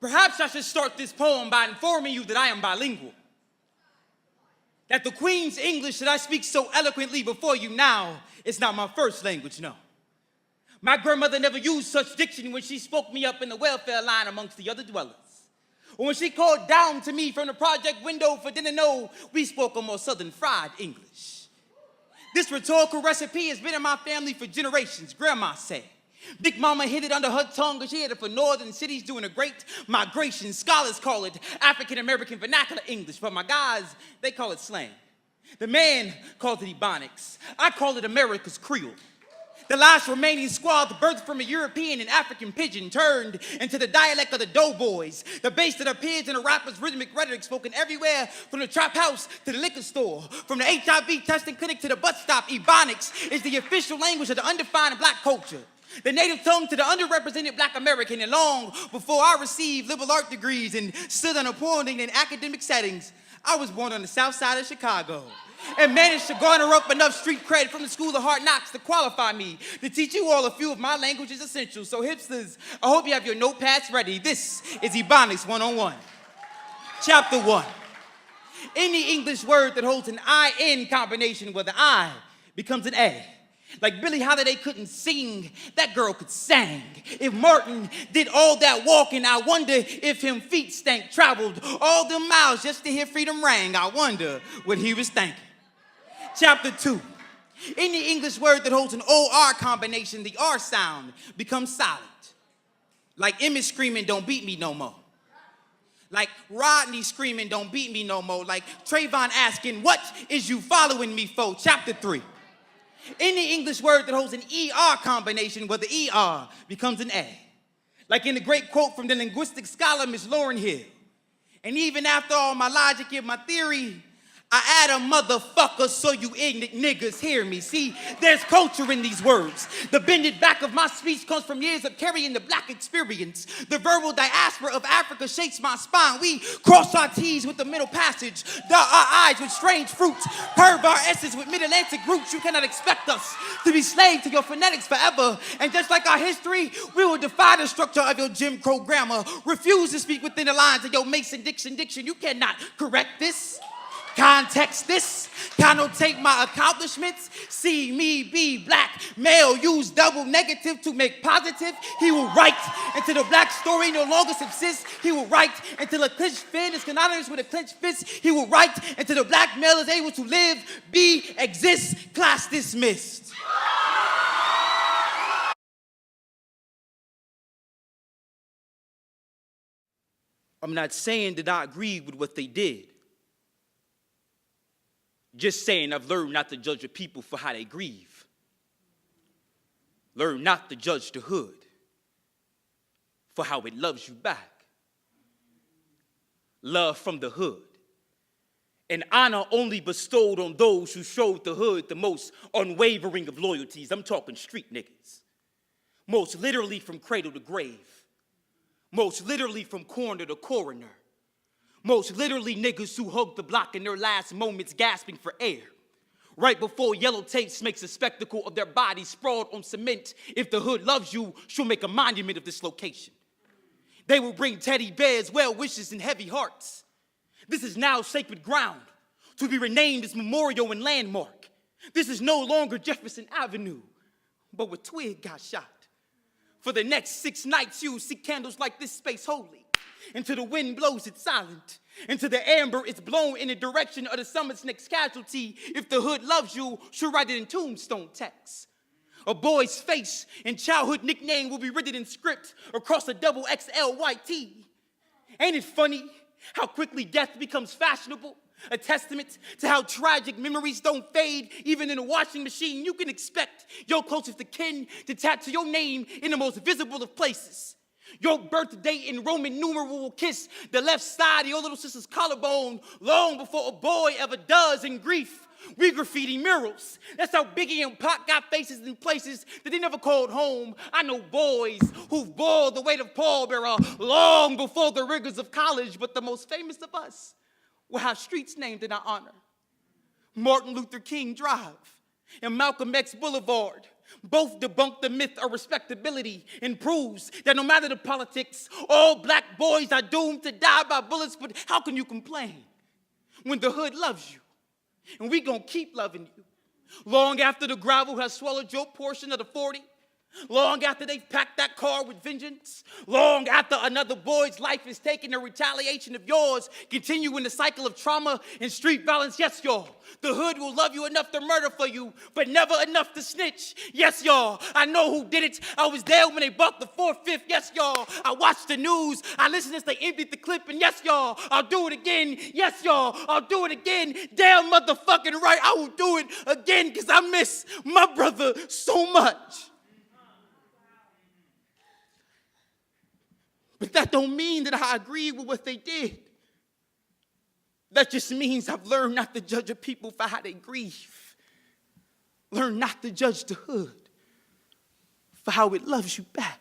Perhaps I should start this poem by informing you that I am bilingual. That the Queen's English that I speak so eloquently before you now is not my first language, no. My grandmother never used such diction when she spoke me up in the welfare line amongst the other dwellers. Or when she called down to me from the project window for dinner, no, we spoke a more southern fried English. This rhetorical recipe has been in my family for generations, Grandma said. Big Mama hid it under her tongue because she had it for northern cities during a great migration. Scholars call it African-American vernacular English, but my guys, they call it slang. The man calls it Ebonics. I call it America's Creole. The last remaining squad birthed from a European and African pidgin turned into the dialect of the doughboys, the bass that appears in a rapper's rhythmic rhetoric spoken everywhere from the trap house to the liquor store, from the HIV testing clinic to the bus stop. Ebonics is the official language of the undefined black culture, the native tongue to the underrepresented black American. And long before I received liberal art degrees and stood on appalling in academic settings, I was born on the south side of Chicago and managed to garner up enough street cred from the School of Hard Knocks to qualify me to teach you all a few of my language's essentials. So hipsters, I hope you have your notepads ready. This is Ebonics 101. Chapter 1. Any English word that holds an I-N combination where the I becomes an A. Like Billie Holiday couldn't sing, that girl could sing. If Martin did all that walking, I wonder if him feet stank traveled all them miles just to hear freedom rang. I wonder what he was thinking. Chapter 2. Any English word that holds an O-R combination, the R sound becomes silent. Like Emmett screaming, don't beat me no more. Like Rodney screaming, don't beat me no more. Like Trayvon asking, what is you following me for? Chapter 3. Any English word that holds an ER combination where the ER becomes an A. Like in the great quote from the linguistic scholar, Miss Lauryn Hill. And even after all my logic and my theory, I add a motherfucker so you ignorant niggas hear me. See, there's culture in these words. The bended back of my speech comes from years of carrying the black experience. The verbal diaspora of Africa shakes my spine. We cross our T's with the middle passage, dot our I's with strange fruits, curve our S's with mid-Atlantic roots. You cannot expect us to be slaves to your phonetics forever. And just like our history, we will defy the structure of your Jim Crow grammar. Refuse to speak within the lines of your Mason-Dixon diction. You cannot correct this. Context this, connotate my accomplishments, see me be black, male, use double negative to make positive. He will write until the black story no longer subsists. He will write until a clenched fin is synonymous with a clenched fist. He will write until the black male is able to live, be, exist. Class dismissed. I'm not saying that I agree with what they did. Just saying I've learned not to judge a people for how they grieve. Learn not to judge the hood for how it loves you back. Love from the hood. And honor only bestowed on those who showed the hood the most unwavering of loyalties. I'm talking street niggas. Most literally from cradle to grave. Most literally from corner to coroner. Most literally niggas who hug the block in their last moments gasping for air. Right before yellow tapes makes a spectacle of their bodies sprawled on cement. If the hood loves you, she'll make a monument of this location. They will bring teddy bears, well wishes, and heavy hearts. This is now sacred ground to be renamed as memorial and landmark. This is no longer Jefferson Avenue, but where Twig got shot. For the next 6 nights, you will see candles like this space holy. Until the wind blows, it's silent. Until the amber is blown in the direction of the summer's next casualty. If the hood loves you, she'll write it in tombstone text. A boy's face and childhood nickname will be written in script across a double XL white tee. Ain't it funny how quickly death becomes fashionable? A testament to how tragic memories don't fade. Even in a washing machine, you can expect your closest of kin to tattoo your name in the most visible of places. Your birthday in Roman numeral will kiss the left side of your little sister's collarbone long before a boy ever does. In grief, we graffiti murals. That's how Biggie and Pac got faces in places that they never called home. I know boys who've bore the weight of pallbearer long before the rigors of college, but the most famous of us will have streets named in our honor. Martin Luther King Drive and Malcolm X Boulevard, Both debunk the myth of respectability and proves that no matter the politics, all black boys are doomed to die by bullets. But how can you complain when the hood loves you? And we gonna keep loving you. Long after the gravel has swallowed your portion of the 40, long after they've packed that car with vengeance, long after another boy's life is taken in retaliation of yours, continuing the cycle of trauma and street violence. Yes, y'all, the hood will love you enough to murder for you, but never enough to snitch. Yes, y'all, I know who did it. I was there when they bought the 4/5. Yes, y'all, I watched the news. I listened as they emptied the clip, and yes, y'all, I'll do it again. Yes, y'all, I'll do it again. Damn motherfucking right, I will do it again, because I miss my brother so much. But that don't mean that I agree with what they did. That just means I've learned not to judge a people for how they grieve. Learn not to judge the hood for how it loves you back.